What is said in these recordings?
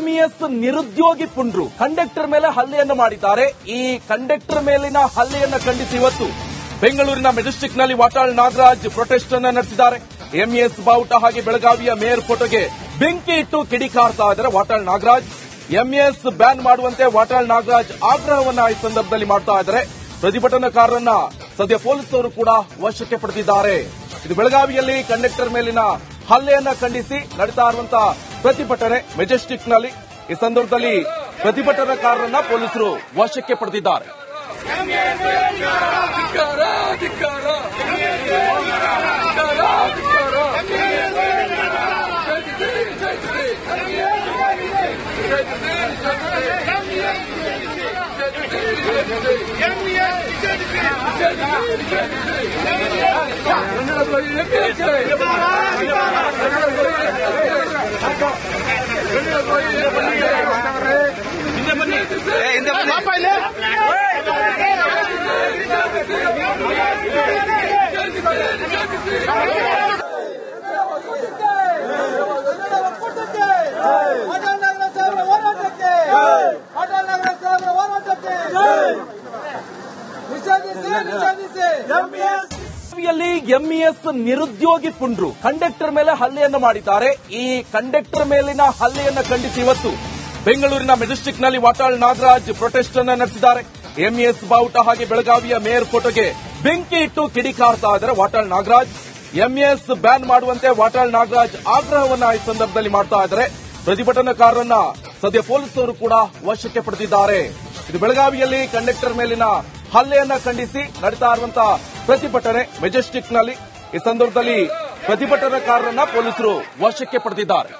MES ನಿರುದ್ಯೋಗಿ ಪುಂಡ್ರು conductor ಮೇಲೆ ಹಲ್ಲೆಯನ್ನು ಮಾಡಿದ್ದಾರೆ. ಈ ಕಂಡಕ್ಟರ್ ಮೇಲಿನ ಹಲ್ಲೆಯನ್ನು ಖಂಡಿಸಿ ಇವತ್ತು ಬೆಂಗಳೂರಿನ ಮೆಜೆಸ್ಟಿಕ್ನಲ್ಲಿ ವಾಟಾಳ್ ನಾಗರಾಜ್ ಪ್ರೊಟೆಸ್ಟ್ ಅನ್ನು ನಡೆಸಿದ್ದಾರೆ. ಎಂಇಎಸ್ ಬಾವುಟ ಹಾಗೆ ಬೆಳಗಾವಿಯ ಮೇಯರ್ ಫೋಟೋಗೆ ಬೆಂಕಿ ಇಟ್ಟು ಕಿಡಿಕಾರ್ತಾ ಇದ್ದಾರೆ ವಾಟಾಳ್ ನಾಗರಾಜ್. ಎಂಇಎಸ್ ಬ್ಯಾನ್ ಮಾಡುವಂತೆ ವಾಟಾಳ್ ನಾಗರಾಜ್ ಆಗ್ರಹವನ್ನ ಈ ಸಂದರ್ಭದಲ್ಲಿ ಮಾಡ್ತಾ ಇದ್ದಾರೆ. ಪ್ರತಿಭಟನಾಕಾರರನ್ನ ಸದ್ಯ ಪೊಲೀಸರು ಕೂಡ ವಶಕ್ಕೆ ಪಡೆದಿದ್ದಾರೆ. ಇದು ಬೆಳಗಾವಿಯಲ್ಲಿ ಕಂಡಕ್ಟರ್ ಮೇಲಿನ ಹಲ್ಲೆಯನ್ನ ಖಂಡಿಸಿ ನಡೀತಾ ಇರುವಂತಹ ಪ್ರತಿಭಟನೆ ಮೆಜೆಸ್ಟಿಕ್ನಲ್ಲಿ. ಈ ಸಂದರ್ಭದಲ್ಲಿ ಪ್ರತಿಭಟನಾಕಾರರನ್ನ ಪೊಲೀಸರು ವಶಕ್ಕೆ ಪಡೆದಿದ್ದಾರೆ. ಎಂಇಎಸ್ ನಿರುದ್ಯೋಗಿ ಪುಂಡ್ರು ಕಂಡಕ್ಟರ್ ಮೇಲೆ ಹಲ್ಲೆಯನ್ನು ಮಾಡಿದ್ದಾರೆ. ಈ ಕಂಡಕ್ಟರ್ ಮೇಲಿನ ಹಲ್ಲೆಯನ್ನು ಖಂಡಿಸಿ ಇವತ್ತು ಬೆಂಗಳೂರಿನ ಮೆಜೆಸ್ಟಿಕ್ನಲ್ಲಿ ವಾಟಾಳ್ ನಾಗರಾಜ್ ಪ್ರೊಟೆಸ್ಟ್ ಅನ್ನು ನಡೆಸಿದ್ದಾರೆ. ಎಂಇಎಸ್ ಬಾವುಟ ಹಾಗೆ ಬೆಳಗಾವಿಯ ಮೇಯರ್ ಫೋಟೋಗೆ ಬೆಂಕಿ ಇಟ್ಟು ಕಿಡಿಕಾರ್ತಾ ಇದ್ದಾರೆ ವಾಟಾಳ್ ನಾಗರಾಜ್. ಎಂಇಎಸ್ ಬ್ಯಾನ್ ಮಾಡುವಂತೆ ವಾಟಾಳ್ ನಾಗರಾಜ್ ಆಗ್ರಹವನ್ನ ಈ ಸಂದರ್ಭದಲ್ಲಿ ಮಾಡ್ತಾ ಇದ್ದಾರೆ. ಪ್ರತಿಭಟನಾಕಾರರನ್ನ ಸದ್ಯ ಪೊಲೀಸರು ಕೂಡ ವಶಕ್ಕೆ ಪಡೆದಿದ್ದಾರೆ. ಇದು ಬೆಳಗಾವಿಯಲ್ಲಿ ಕಂಡಕ್ಟರ್ ಮೇಲಿನ ಹಲ್ಲೆಯನ್ನ ಖಂಡಿಸಿ ನಡೀತಾ ಇರುವಂತಹ ಪ್ರತಿಭಟನೆ ಮೆಜೆಸ್ಟಿಕ್ನಲ್ಲಿ. ಈ ಸಂದರ್ಭದಲ್ಲಿ ಪ್ರತಿಭಟನಾಕಾರರನ್ನ ಪೊಲೀಸರು ವಶಕ್ಕೆ ಪಡೆದಿದ್ದಾರೆ.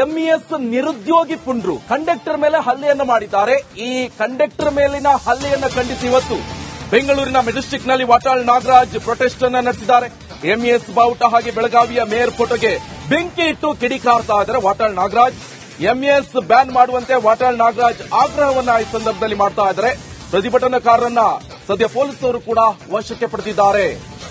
ಎಂಇಎಸ್ ನಿರುದ್ಯೋಗಿ ಪುಂಡ್ರು ಕಂಡಕ್ಟರ್ ಮೇಲೆ ಹಲ್ಲೆಯನ್ನು ಮಾಡಿದ್ದಾರೆ. ಈ ಕಂಡಕ್ಟರ್ ಮೇಲಿನ ಹಲ್ಲೆಯನ್ನು ಖಂಡಿಸಿ ಇವತ್ತು ಬೆಂಗಳೂರಿನ ಮೆಜೆಸ್ಟಿಕ್ನಲ್ಲಿ ವಾಟಾಳ್ ನಾಗರಾಜ್ ಪ್ರೊಟೆಸ್ಟ್ ಅನ್ನು ನಡೆಸಿದ್ದಾರೆ. ಎಂಇಎಸ್ ಬಾವುಟ ಹಾಗೆ ಬೆಳಗಾವಿಯ ಮೇಯರ್ ಫೋಟೋಗೆ ಬೆಂಕಿ ಇಟ್ಟು ಕಿಡಿಕಾರ್ತಾ ಇದ್ದಾರೆ ವಾಟಾಳ್ ನಾಗರಾಜ್. ಎಂಇಎಸ್ ಬ್ಯಾನ್ ಮಾಡುವಂತೆ ವಾಟಾಳ್ ನಾಗರಾಜ್ ಆಗ್ರಹವನ್ನ ಈ ಸಂದರ್ಭದಲ್ಲಿ ಮಾಡ್ತಾ ಇದ್ದಾರೆ. ಪ್ರತಿಭಟನಾಕಾರರನ್ನ ಸದ್ಯ ಪೊಲೀಸರು ಕೂಡ ವಶಕ್ಕೆ ಪಡೆದಿದ್ದಾರೆ.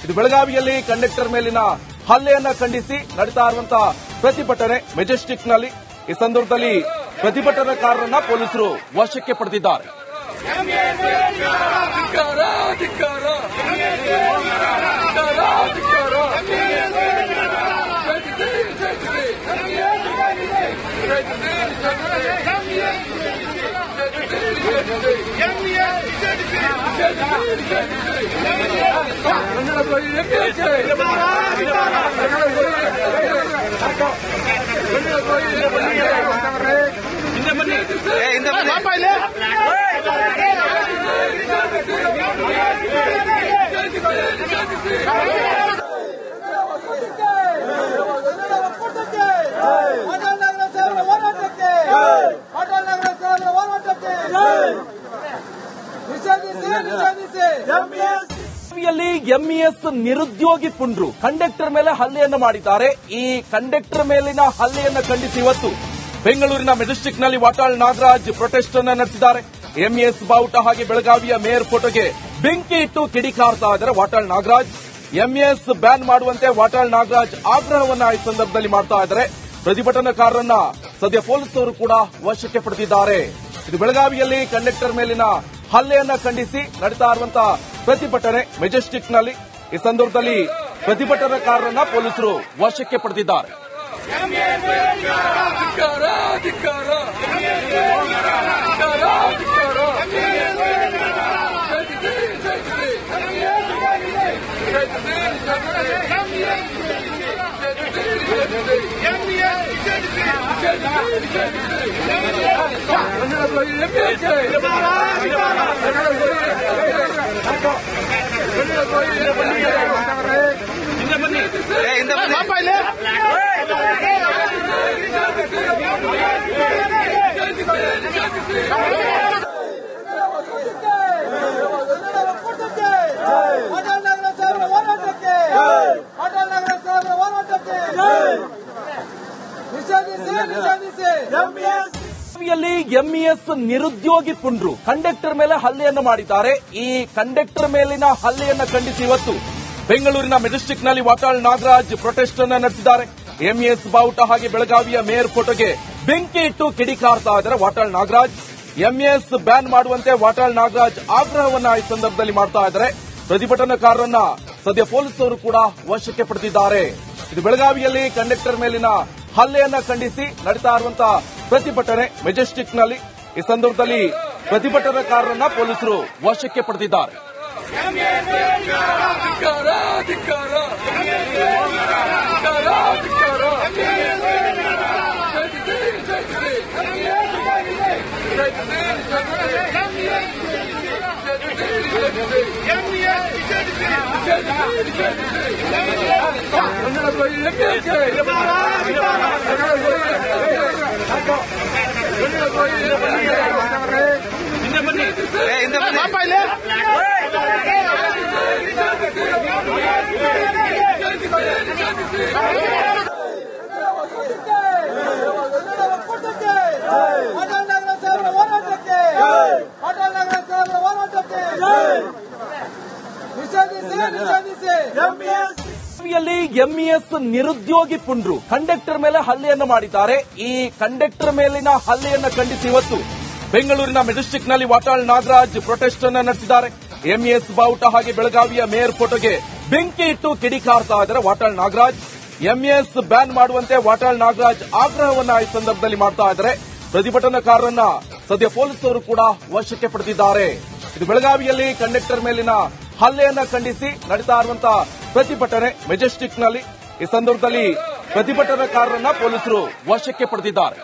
ಇದು ಬೆಳಗಾವಿಯಲ್ಲಿ ಕಂಡಕ್ಟರ್ ಮೇಲಿನ ಹಲ್ಲೆಯನ್ನ ಖಂಡಿಸಿ ನಡೀತಾ ಇರುವಂತಹ ಪ್ರತಿಭಟನೆ ಮೆಜೆಸ್ಟಿಕ್ನಲ್ಲಿ. ಈ ಸಂದರ್ಭದಲ್ಲಿ ಪ್ರತಿಭಟನಾಕಾರರನ್ನ ಪೊಲೀಸರು ವಶಕ್ಕೆ ಪಡೆದಿದ್ದಾರೆ. ಎಂಇಎಸ್ ನಿರುದ್ಯೋಗಿ ಪುಂಡ್ರು ಕಂಡಕ್ಟರ್ ಮೇಲೆ ಹಲ್ಲೆಯನ್ನು ಮಾಡಿದ್ದಾರೆ. ಈ ಕಂಡಕ್ಟರ್ ಮೇಲಿನ ಹಲ್ಲೆಯನ್ನು ಖಂಡಿಸಿ ಇವತ್ತು ಬೆಂಗಳೂರಿನ ಮೆಜೆಸ್ಟಿಕ್ನಲ್ಲಿ ವಾಟಾಳ್ ನಾಗರಾಜ್ ಪ್ರೊಟೆಸ್ಟ್ ಅನ್ನು ನಡೆಸಿದ್ದಾರೆ. ಎಂಇಎಸ್ ಬಾವುಟ ಹಾಗೆ ಬೆಳಗಾವಿಯ ಮೇಯರ್ ಫೋಟೋಗೆ ಬೆಂಕಿ ಇಟ್ಟು ಕಿಡಿಕಾರ್ತಾ ಇದ್ದಾರೆ ವಾಟಾಳ್ ನಾಗರಾಜ್. ಎಂಇಎಸ್ ಬ್ಯಾನ್ ಮಾಡುವಂತೆ ವಾಟಾಳ್ ನಾಗರಾಜ್ ಆಗ್ರಹವನ್ನ ಈ ಸಂದರ್ಭದಲ್ಲಿ ಮಾಡ್ತಾ ಇದ್ದಾರೆ. ಪ್ರತಿಭಟನಾಕಾರರನ್ನ ಸದ್ಯ ಪೊಲೀಸರು ಕೂಡ ವಶಕ್ಕೆ ಪಡೆದಿದ್ದಾರೆ. ಇದು ಬೆಳಗಾವಿಯಲ್ಲಿ ಕಂಡಕ್ಟರ್ ಮೇಲಿನ ಹಲ್ಲೆಯನ್ನ ಖಂಡಿಸಿ ನಡೀತಾ ಇರುವಂತಹ ಪ್ರತಿಭಟನೆ ಮೆಜೆಸ್ಟಿಕ್ನಲ್ಲಿ. ಈ ಸಂದರ್ಭದಲ್ಲಿ ಪ್ರತಿಭಟನಾಕಾರರನ್ನ ಪೊಲೀಸರು ವಶಕ್ಕೆ ಪಡೆದಿದ್ದಾರೆ. ಎಂಇಎಸ್ ನಿರುದ್ಯೋಗಿ ಪುಂಡ್ರು ಕಂಡಕ್ಟರ್ ಮೇಲೆ ಹಲ್ಲೆಯನ್ನು ಮಾಡಿದ್ದಾರೆ. ಈ ಕಂಡಕ್ಟರ್ ಮೇಲಿನ ಹಲ್ಲೆಯನ್ನು ಖಂಡಿಸಿ ಇವತ್ತು ಬೆಂಗಳೂರಿನ ಮೆಜೆಸ್ಟಿಕ್ನಲ್ಲಿ ವಾಟಾಳ್ ನಾಗರಾಜ್ ಪ್ರೊಟೆಸ್ಟ್ ಅನ್ನು ನಡೆಸಿದ್ದಾರೆ. ಎಂಇಎಸ್ ಬಾವುಟ ಹಾಗೆ ಬೆಳಗಾವಿಯ ಮೇಯರ್ ಫೋಟೋಗೆ ಬೆಂಕಿ ಇಟ್ಟು ಕಿಡಿಕಾರ್ತಾ ಇದ್ದಾರೆ ವಾಟಾಳ್ ನಾಗರಾಜ್. ಎಂಇಎಸ್ ಬ್ಯಾನ್ ಮಾಡುವಂತೆ ವಾಟಾಳ್ ನಾಗರಾಜ್ ಆಗ್ರಹವನ್ನ ಈ ಸಂದರ್ಭದಲ್ಲಿ ಮಾಡ್ತಾ ಇದ್ದಾರೆ. ಪ್ರತಿಭಟನಾಕಾರರನ್ನ ಸದ್ಯ ಪೊಲೀಸರು ಕೂಡ ವಶಕ್ಕೆ ಪಡೆದಿದ್ದಾರೆ. ಇದು ಬೆಳಗಾವಿಯಲ್ಲಿ ಕಂಡಕ್ಟರ್ ಮೇಲಿನ ಹಲ್ಲೆಯನ್ನ ಖಂಡಿಸಿ ನಡೀತಾ ಇರುವಂತಹ ಪ್ರತಿಭಟನೆ ಮೆಜೆಸ್ಟಿಕ್ನಲ್ಲಿ. ಈ ಸಂದರ್ಭದಲ್ಲಿ ಪ್ರತಿಭಟನಾಕಾರರನ್ನ ಪೊಲೀಸರು ವಶಕ್ಕೆ ಪಡೆದಿದ್ದಾರೆ. ಎಂಇಎಸ್ ನಿರುದ್ಯೋಗಿ ಪುಂಡ್ರು ಕಂಡಕ್ಟರ್ ಮೇಲೆ ಹಲ್ಲೆಯನ್ನು ಮಾಡಿದ್ದಾರೆ. ಈ ಕಂಡಕ್ಟರ್ ಮೇಲಿನ ಹಲ್ಲೆಯನ್ನು ಖಂಡಿಸಿ ಇವತ್ತು ಬೆಂಗಳೂರಿನ ಮೆಜೆಸ್ಟಿಕ್ನಲ್ಲಿ ವಾಟಾಳ್ ನಾಗರಾಜ್ ಪ್ರೊಟೆಸ್ಟ್ ಅನ್ನು ನಡೆಸಿದ್ದಾರೆ. ಎಂಇಎಸ್ ಬಾವುಟ ಹಾಗೆ ಬೆಳಗಾವಿಯ ಮೇಯರ್ ಫೋಟೋಗೆ ಬೆಂಕಿ ಇಟ್ಟು ಕಿಡಿಕಾರ್ತಾ ಇದ್ದಾರೆ ವಾಟಾಳ್ ನಾಗರಾಜ್. ಎಂಇಎಸ್ ಬ್ಯಾನ್ ಮಾಡುವಂತೆ ವಾಟಾಳ್ ನಾಗರಾಜ್ ಆಗ್ರಹವನ್ನ ಈ ಸಂದರ್ಭದಲ್ಲಿ ಮಾಡ್ತಾ ಇದ್ದಾರೆ. ಪ್ರತಿಭಟನಾಕಾರರನ್ನ ಸದ್ಯ ಪೊಲೀಸರು ಕೂಡ ವಶಕ್ಕೆ ಪಡೆದಿದ್ದಾರೆ. ಇದು ಬೆಳಗಾವಿಯಲ್ಲಿ ಕಂಡಕ್ಟರ್ ಮೇಲಿನ ಹಲ್ಲೆಯನ್ನ ಖಂಡಿಸಿ ನಡೀತಾ ಇರುವಂತಹ ಪ್ರತಿಭಟನೆ ಮೆಜೆಸ್ಟಿಕ್ನಲ್ಲಿ. ಈ ಸಂದರ್ಭದಲ್ಲಿ ಪ್ರತಿಭಟನಾಕಾರರನ್ನ ಪೊಲೀಸರು ವಶಕ್ಕೆ ಪಡೆದಿದ್ದಾರೆ.